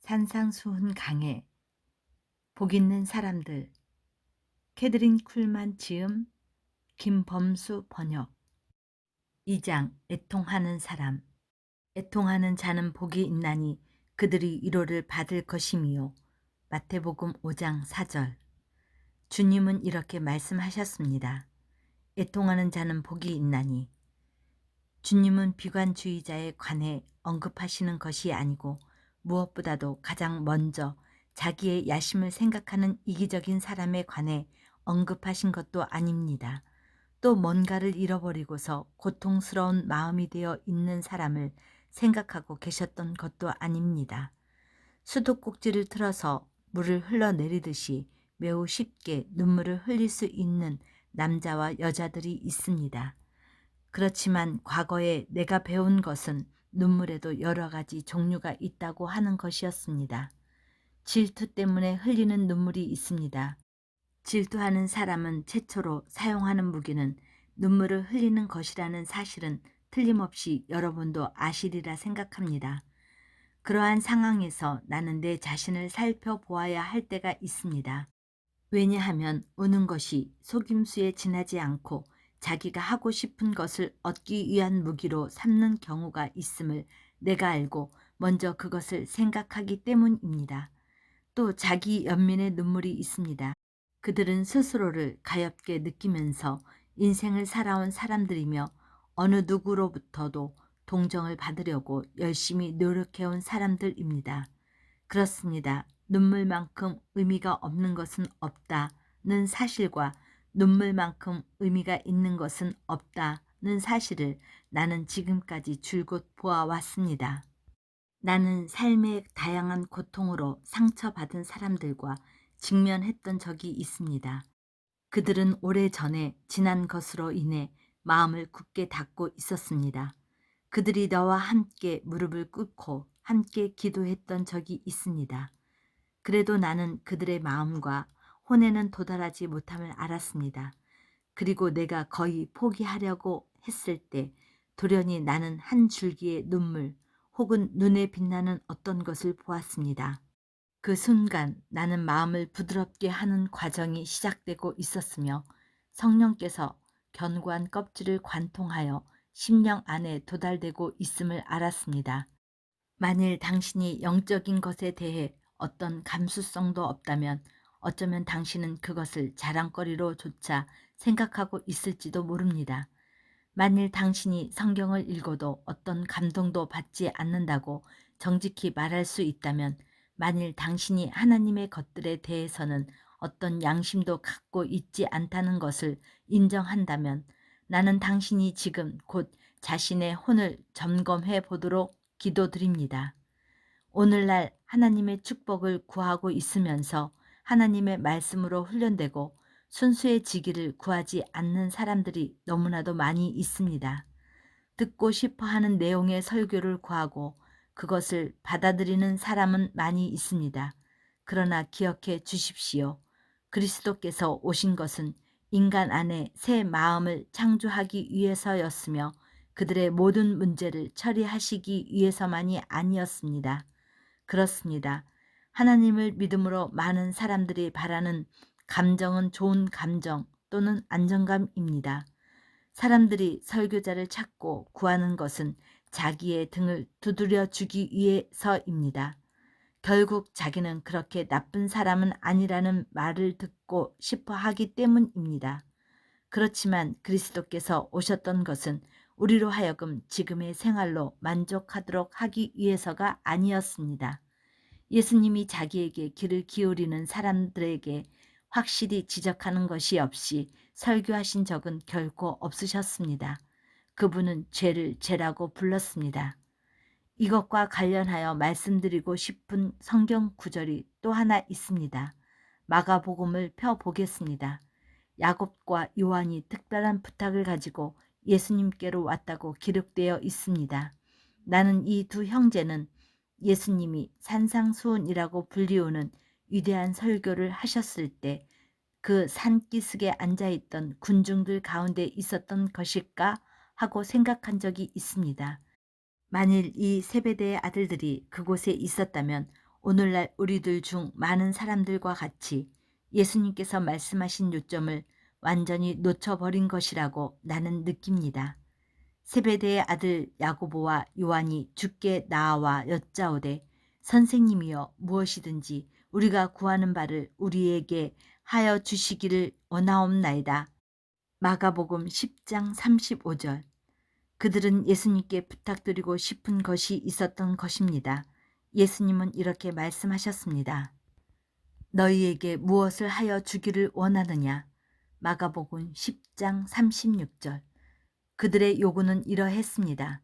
산상수훈 강해 복 있는 사람들 캐드린 쿨만 지음 김범수 번역 2장 애통하는 사람 애통하는 자는 복이 있나니 그들이 위로를 받을 것임이요. 마태복음 5장 4절. 주님은 이렇게 말씀하셨습니다. 애통하는 자는 복이 있나니. 주님은 비관주의자에 관해 언급하시는 것이 아니고 무엇보다도 가장 먼저 자기의 야심을 생각하는 이기적인 사람에 관해 언급하신 것도 아닙니다. 또 뭔가를 잃어버리고서 고통스러운 마음이 되어 있는 사람을 생각하고 계셨던 것도 아닙니다. 수도꼭지를 틀어서 물을 흘러내리듯이 매우 쉽게 눈물을 흘릴 수 있는 남자와 여자들이 있습니다. 그렇지만 과거에 내가 배운 것은 눈물에도 여러 가지 종류가 있다고 하는 것이었습니다. 질투 때문에 흘리는 눈물이 있습니다. 질투하는 사람은 최초로 사용하는 무기는 눈물을 흘리는 것이라는 사실은 틀림없이 여러분도 아시리라 생각합니다. 그러한 상황에서 나는 내 자신을 살펴보아야 할 때가 있습니다. 왜냐하면 우는 것이 속임수에 지나지 않고 자기가 하고 싶은 것을 얻기 위한 무기로 삼는 경우가 있음을 내가 알고 먼저 그것을 생각하기 때문입니다. 또 자기 연민의 눈물이 있습니다. 그들은 스스로를 가엾게 느끼면서 인생을 살아온 사람들이며 어느 누구로부터도 동정을 받으려고 열심히 노력해온 사람들입니다. 그렇습니다. 눈물만큼 의미가 없는 것은 없다는 사실과 눈물만큼 의미가 있는 것은 없다는 사실을 나는 지금까지 줄곧 보아왔습니다. 나는 삶의 다양한 고통으로 상처받은 사람들과 직면했던 적이 있습니다. 그들은 오래전에 지난 것으로 인해 마음을 굳게 닫고 있었습니다. 그들이 나와 함께 무릎을 꿇고 함께 기도했던 적이 있습니다. 그래도 나는 그들의 마음과 혼에는 도달하지 못함을 알았습니다. 그리고 내가 거의 포기하려고 했을 때 돌연히 나는 한 줄기의 눈물 혹은 눈에 빛나는 어떤 것을 보았습니다. 그 순간 나는 마음을 부드럽게 하는 과정이 시작되고 있었으며 성령께서 견고한 껍질을 관통하여 심령 안에 도달되고 있음을 알았습니다. 만일 당신이 영적인 것에 대해 어떤 감수성도 없다면 어쩌면 당신은 그것을 자랑거리로조차 생각하고 있을지도 모릅니다. 만일 당신이 성경을 읽어도 어떤 감동도 받지 않는다고 정직히 말할 수 있다면, 만일 당신이 하나님의 것들에 대해서는 어떤 양심도 갖고 있지 않다는 것을 인정한다면, 나는 당신이 지금 곧 자신의 혼을 점검해 보도록 기도드립니다. 오늘날 하나님의 축복을 구하고 있으면서 하나님의 말씀으로 훈련되고 순수해지기를 구하지 않는 사람들이 너무나도 많이 있습니다. 듣고 싶어하는 내용의 설교를 구하고 그것을 받아들이는 사람은 많이 있습니다. 그러나 기억해 주십시오. 그리스도께서 오신 것은 인간 안에 새 마음을 창조하기 위해서였으며 그들의 모든 문제를 처리하시기 위해서만이 아니었습니다. 그렇습니다. 하나님을 믿음으로 많은 사람들이 바라는 감정은 좋은 감정 또는 안정감입니다. 사람들이 설교자를 찾고 구하는 것은 자기의 등을 두드려 주기 위해서입니다. 결국 자기는 그렇게 나쁜 사람은 아니라는 말을 듣고 싶어 하기 때문입니다. 그렇지만 그리스도께서 오셨던 것은 우리로 하여금 지금의 생활로 만족하도록 하기 위해서가 아니었습니다. 예수님이 자기에게 귀를 기울이는 사람들에게 확실히 지적하는 것이 없이 설교하신 적은 결코 없으셨습니다. 그분은 죄를 죄라고 불렀습니다. 이것과 관련하여 말씀드리고 싶은 성경 구절이 또 하나 있습니다. 마가복음을 펴보겠습니다. 야곱과 요한이 특별한 부탁을 가지고 예수님께로 왔다고 기록되어 있습니다. 나는 이 두 형제는 예수님이 산상수훈이라고 불리우는 위대한 설교를 하셨을 때 그 산기슭에 앉아있던 군중들 가운데 있었던 것일까 하고 생각한 적이 있습니다. 만일 이 세베대의 아들들이 그곳에 있었다면 오늘날 우리들 중 많은 사람들과 같이 예수님께서 말씀하신 요점을 완전히 놓쳐버린 것이라고 나는 느낍니다. 세베대의 아들 야고보와 요한이 주께 나와 여짜오되 선생님이여 무엇이든지 우리가 구하는 바를 우리에게 하여 주시기를 원하옵나이다. 마가복음 10장 35절. 그들은 예수님께 부탁드리고 싶은 것이 있었던 것입니다. 예수님은 이렇게 말씀하셨습니다. 너희에게 무엇을 하여 주기를 원하느냐? 마가복음 10장 36절. 그들의 요구는 이러했습니다.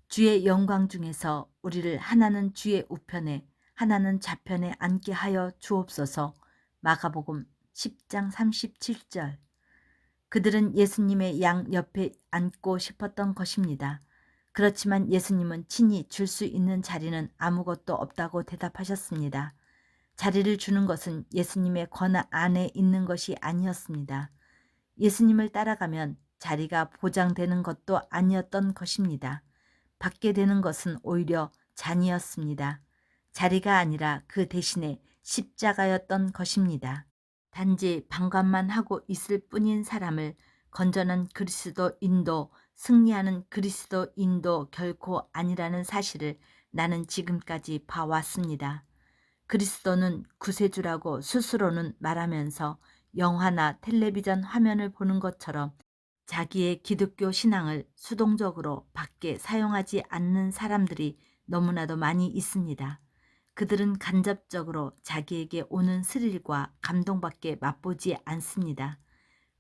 주의 영광 중에서 우리를 하나는 주의 우편에 하나는 좌편에 앉게 하여 주옵소서. 마가복음 10장 37절. 그들은 예수님의 양 옆에 앉고 싶었던 것입니다. 그렇지만 예수님은 친히 줄 수 있는 자리는 아무것도 없다고 대답하셨습니다. 자리를 주는 것은 예수님의 권한 안에 있는 것이 아니었습니다. 예수님을 따라가면 자리가 보장되는 것도 아니었던 것입니다. 받게 되는 것은 오히려 잔이었습니다. 자리가 아니라 그 대신에 십자가였던 것입니다. 단지 방관만 하고 있을 뿐인 사람을 건전한 그리스도인도 승리하는 그리스도인도 결코 아니라는 사실을 나는 지금까지 봐왔습니다. 그리스도는 구세주라고 스스로는 말하면서 영화나 텔레비전 화면을 보는 것처럼 자기의 기독교 신앙을 수동적으로 밖에 사용하지 않는 사람들이 너무나도 많이 있습니다. 그들은 간접적으로 자기에게 오는 스릴과 감동밖에 맛보지 않습니다.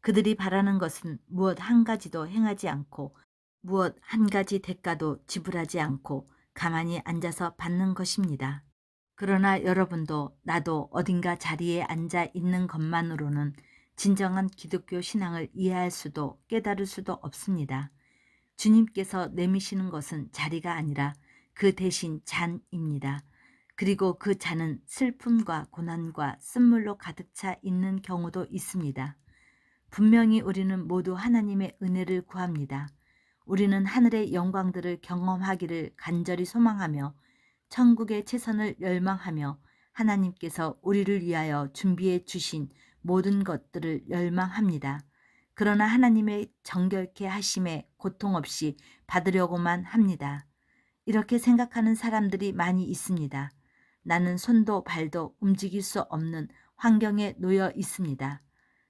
그들이 바라는 것은 무엇 한 가지도 행하지 않고 무엇 한 가지 대가도 지불하지 않고 가만히 앉아서 받는 것입니다. 그러나 여러분도 나도 어딘가 자리에 앉아 있는 것만으로는 진정한 기독교 신앙을 이해할 수도 깨달을 수도 없습니다. 주님께서 내미시는 것은 자리가 아니라 그 대신 잔입니다. 그리고 그 잔은 슬픔과 고난과 쓴물로 가득 차 있는 경우도 있습니다. 분명히 우리는 모두 하나님의 은혜를 구합니다. 우리는 하늘의 영광들을 경험하기를 간절히 소망하며 천국의 최선을 열망하며 하나님께서 우리를 위하여 준비해 주신 모든 것들을 열망합니다. 그러나 하나님의 정결케 하심에 고통 없이 받으려고만 합니다. 이렇게 생각하는 사람들이 많이 있습니다. 나는 손도 발도 움직일 수 없는 환경에 놓여 있습니다.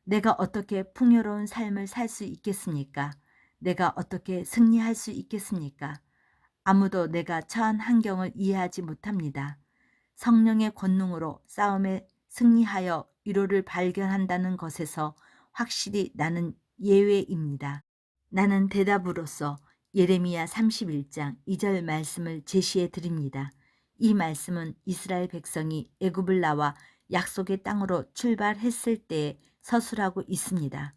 내가 어떻게 풍요로운 삶을 살 수 있겠습니까? 내가 어떻게 승리할 수 있겠습니까? 아무도 내가 처한 환경을 이해하지 못합니다. 성령의 권능으로 싸움에 승리하여 위로를 발견한다는 것에서 확실히 나는 예외입니다. 나는 대답으로서 예레미야 31장 2절 말씀을 제시해 드립니다. 이 말씀은 이스라엘 백성이 애굽을 나와 약속의 땅으로 출발했을 때에 서술하고 있습니다.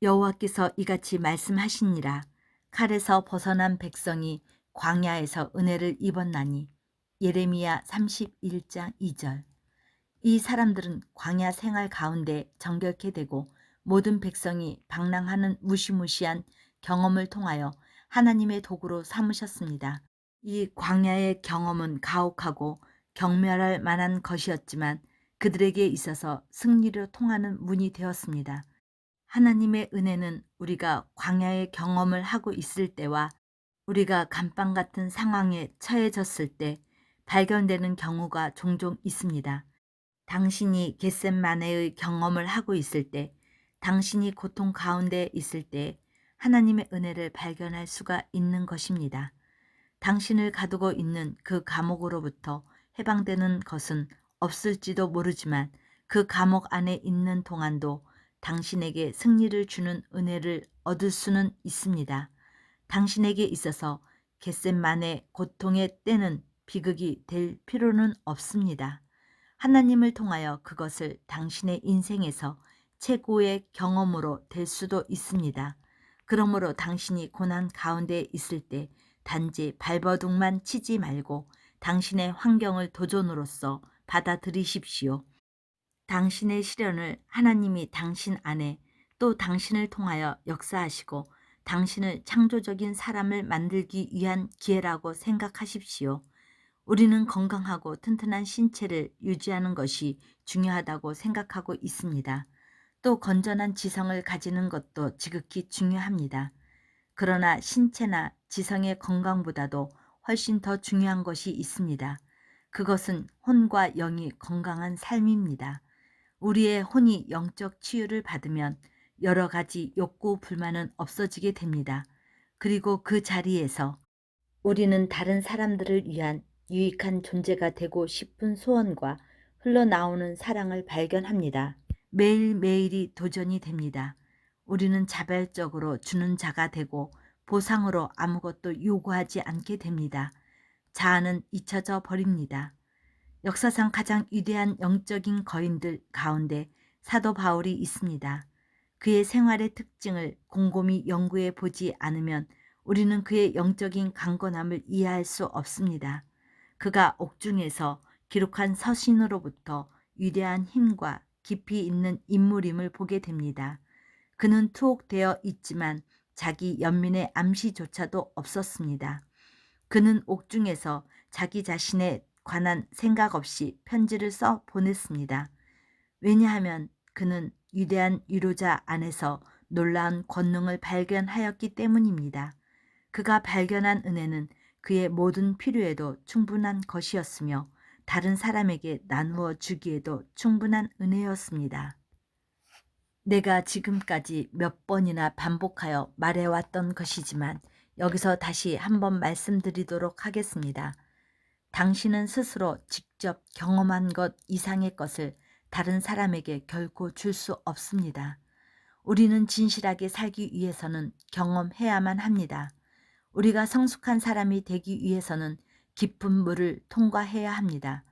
여호와께서 이같이 말씀하시니라. 칼에서 벗어난 백성이 광야에서 은혜를 입었나니. 예레미야 31장 2절. 이 사람들은 광야 생활 가운데 정결케 되고 모든 백성이 방랑하는 무시무시한 경험을 통하여 하나님의 도구로 삼으셨습니다. 이 광야의 경험은 가혹하고 경멸할 만한 것이었지만 그들에게 있어서 승리로 통하는 문이 되었습니다. 하나님의 은혜는 우리가 광야의 경험을 하고 있을 때와 우리가 감방 같은 상황에 처해졌을 때 발견되는 경우가 종종 있습니다. 당신이 겟셋마네의 경험을 하고 있을 때, 당신이 고통 가운데 있을 때 하나님의 은혜를 발견할 수가 있는 것입니다. 당신을 가두고 있는 그 감옥으로부터 해방되는 것은 없을지도 모르지만 그 감옥 안에 있는 동안도 당신에게 승리를 주는 은혜를 얻을 수는 있습니다. 당신에게 있어서 겟셋만의 고통의 때는 비극이 될 필요는 없습니다. 하나님을 통하여 그것을 당신의 인생에서 최고의 경험으로 될 수도 있습니다. 그러므로 당신이 고난 가운데 있을 때 단지 발버둥만 치지 말고 당신의 환경을 도전으로서 받아들이십시오. 당신의 시련을 하나님이 당신 안에 또 당신을 통하여 역사하시고 당신을 창조적인 사람을 만들기 위한 기회라고 생각하십시오. 우리는 건강하고 튼튼한 신체를 유지하는 것이 중요하다고 생각하고 있습니다. 또 건전한 지성을 가지는 것도 지극히 중요합니다. 그러나 신체나 지성의 건강보다도 훨씬 더 중요한 것이 있습니다. 그것은 혼과 영이 건강한 삶입니다. 우리의 혼이 영적 치유를 받으면 여러 가지 욕구, 불만은 없어지게 됩니다. 그리고 그 자리에서 우리는 다른 사람들을 위한 유익한 존재가 되고 싶은 소원과 흘러나오는 사랑을 발견합니다. 매일매일이 도전이 됩니다. 우리는 자발적으로 주는 자가 되고 보상으로 아무것도 요구하지 않게 됩니다. 자아는 잊혀져 버립니다. 역사상 가장 위대한 영적인 거인들 가운데 사도 바울이 있습니다. 그의 생활의 특징을 곰곰이 연구해 보지 않으면 우리는 그의 영적인 강건함을 이해할 수 없습니다. 그가 옥중에서 기록한 서신으로부터 위대한 힘과 깊이 있는 인물임을 보게 됩니다. 그는 투옥되어 있지만 자기 연민의 암시조차도 없었습니다. 그는 옥중에서 자기 자신에 관한 생각 없이 편지를 써 보냈습니다. 왜냐하면 그는 위대한 위로자 안에서 놀라운 권능을 발견하였기 때문입니다. 그가 발견한 은혜는 그의 모든 필요에도 충분한 것이었으며 다른 사람에게 나누어 주기에도 충분한 은혜였습니다. 내가 지금까지 몇 번이나 반복하여 말해왔던 것이지만 여기서 다시 한번 말씀드리도록 하겠습니다. 당신은 스스로 직접 경험한 것 이상의 것을 다른 사람에게 결코 줄 수 없습니다. 우리는 진실하게 살기 위해서는 경험해야만 합니다. 우리가 성숙한 사람이 되기 위해서는 깊은 물을 통과해야 합니다.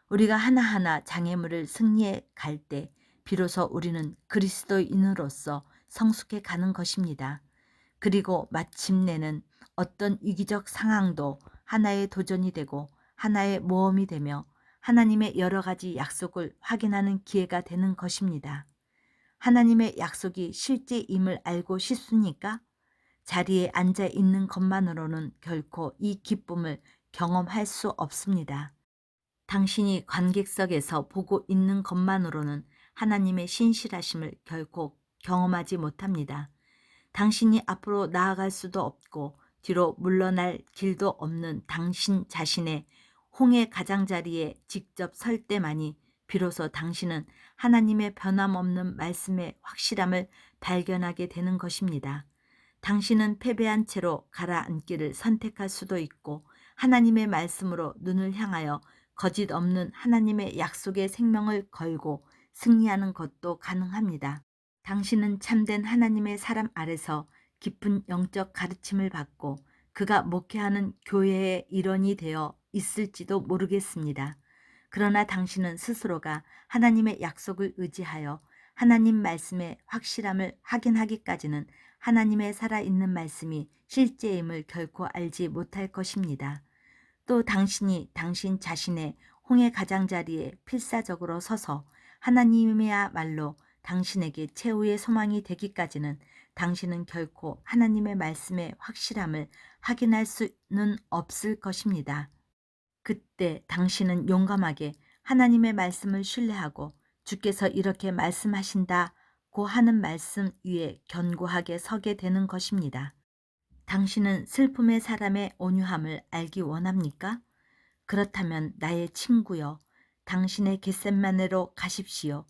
우리가 하나하나 장애물을 승리해 갈 때 비로소 우리는 그리스도인으로서 성숙해 가는 것입니다. 그리고 마침내는 어떤 위기적 상황도 하나의 도전이 되고 하나의 모험이 되며 하나님의 여러 가지 약속을 확인하는 기회가 되는 것입니다. 하나님의 약속이 실제임을 알고 싶습니까? 자리에 앉아 있는 것만으로는 결코 이 기쁨을 경험할 수 없습니다. 당신이 관객석에서 보고 있는 것만으로는 하나님의 신실하심을 결코 경험하지 못합니다. 당신이 앞으로 나아갈 수도 없고 뒤로 물러날 길도 없는 당신 자신의 홍해 가장자리에 직접 설 때만이 비로소 당신은 하나님의 변함없는 말씀의 확실함을 발견하게 되는 것입니다. 당신은 패배한 채로 가라앉기를 선택할 수도 있고 하나님의 말씀으로 눈을 향하여 거짓 없는 하나님의 약속의 생명을 걸고 승리하는 것도 가능합니다. 당신은 참된 하나님의 사람 아래서 깊은 영적 가르침을 받고 그가 목회하는 교회의 일원이 되어 있을지도 모르겠습니다. 그러나 당신은 스스로가 하나님의 약속을 의지하여 하나님 말씀의 확실함을 확인하기까지는 하나님의 살아있는 말씀이 실제임을 결코 알지 못할 것입니다. 또 당신이 당신 자신의 홍해 가장자리에 필사적으로 서서 하나님이야말로 당신에게 최후의 소망이 되기까지는 당신은 결코 하나님의 말씀의 확실함을 확인할 수는 없을 것입니다. 그때 당신은 용감하게 하나님의 말씀을 신뢰하고 주께서 이렇게 말씀하신다고 하는 말씀 위에 견고하게 서게 되는 것입니다. 당신은 슬픔의 사람의 온유함을 알기 원합니까? 그렇다면 나의 친구여, 당신의 겟셋마네로 가십시오.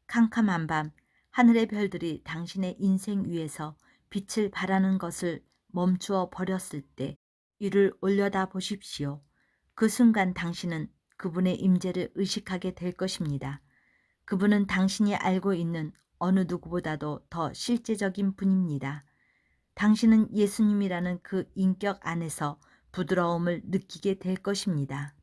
캄캄한 밤, 하늘의 별들이 당신의 인생 위에서 빛을 발하는 것을 멈추어 버렸을 때 위를 올려다 보십시오. 그 순간 당신은 그분의 임재를 의식하게 될 것입니다. 그분은 당신이 알고 있는 어느 누구보다도 더 실제적인 분입니다. 당신은 예수님이라는 그 인격 안에서 부드러움을 느끼게 될 것입니다.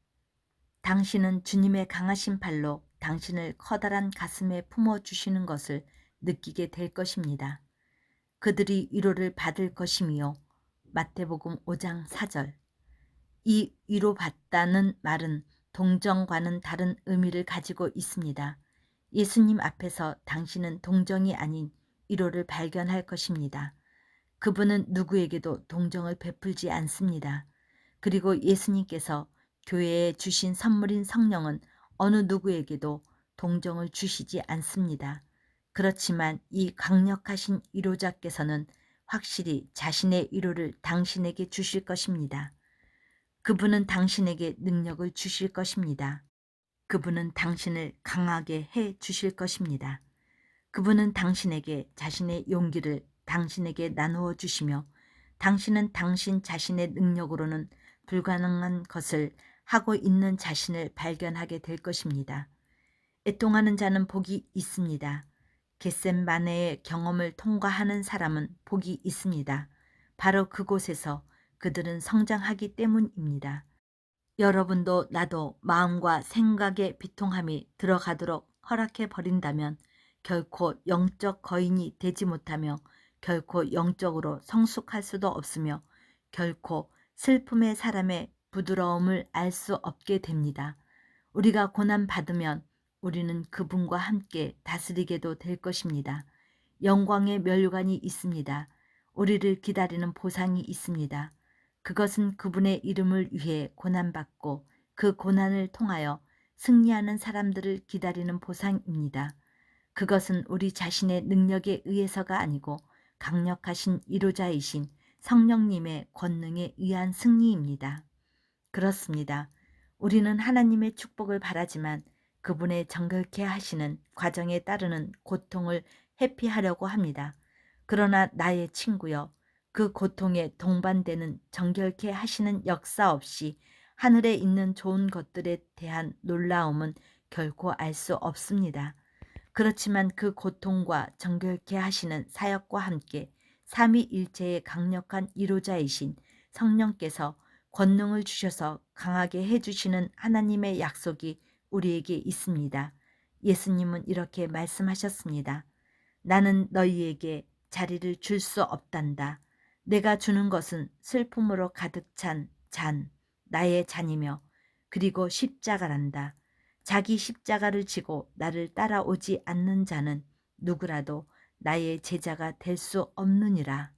당신은 주님의 강하신 팔로 당신을 커다란 가슴에 품어주시는 것을 느끼게 될 것입니다. 그들이 위로를 받을 것이며 마태복음 5장 4절. 이 위로받다는 말은 동정과는 다른 의미를 가지고 있습니다. 예수님 앞에서 당신은 동정이 아닌 위로를 발견할 것입니다. 그분은 누구에게도 동정을 베풀지 않습니다. 그리고 예수님께서 교회에 주신 선물인 성령은 어느 누구에게도 동정을 주시지 않습니다. 그렇지만 이 강력하신 위로자께서는 확실히 자신의 위로를 당신에게 주실 것입니다. 그분은 당신에게 능력을 주실 것입니다. 그분은 당신을 강하게 해 주실 것입니다. 그분은 당신에게 자신의 용기를 당신에게 나누어 주시며 당신은 당신 자신의 능력으로는 불가능한 것을 하고 있는 자신을 발견하게 될 것입니다. 애통하는 자는 복이 있습니다. 겟셋마네의 경험을 통과하는 사람은 복이 있습니다. 바로 그곳에서 그들은 성장하기 때문입니다. 여러분도 나도 마음과 생각의 비통함이 들어가도록 허락해 버린다면 결코 영적 거인이 되지 못하며 결코 영적으로 성숙할 수도 없으며 결코 슬픔의 사람의 부드러움을 알 수 없게 됩니다. 우리가 고난받으면 우리는 그분과 함께 다스리게도 될 것입니다. 영광의 멸관이 있습니다. 우리를 기다리는 보상이 있습니다. 그것은 그분의 이름을 위해 고난받고 그 고난을 통하여 승리하는 사람들을 기다리는 보상입니다. 그것은 우리 자신의 능력에 의해서가 아니고 강력하신 위로자이신 성령님의 권능에 의한 승리입니다. 그렇습니다. 우리는 하나님의 축복을 바라지만 그분의 정결케 하시는 과정에 따르는 고통을 회피하려고 합니다. 그러나 나의 친구여, 그 고통에 동반되는 정결케 하시는 역사 없이 하늘에 있는 좋은 것들에 대한 놀라움은 결코 알 수 없습니다. 그렇지만 그 고통과 정결케 하시는 사역과 함께 삼위일체의 강력한 위로자이신 성령께서 권능을 주셔서 강하게 해주시는 하나님의 약속이 우리에게 있습니다. 예수님은 이렇게 말씀하셨습니다. 나는 너희에게 자리를 줄 수 없단다. 내가 주는 것은 슬픔으로 가득 찬 잔, 나의 잔이며 그리고 십자가란다. 자기 십자가를 지고 나를 따라오지 않는 자는 누구라도 나의 제자가 될 수 없느니라.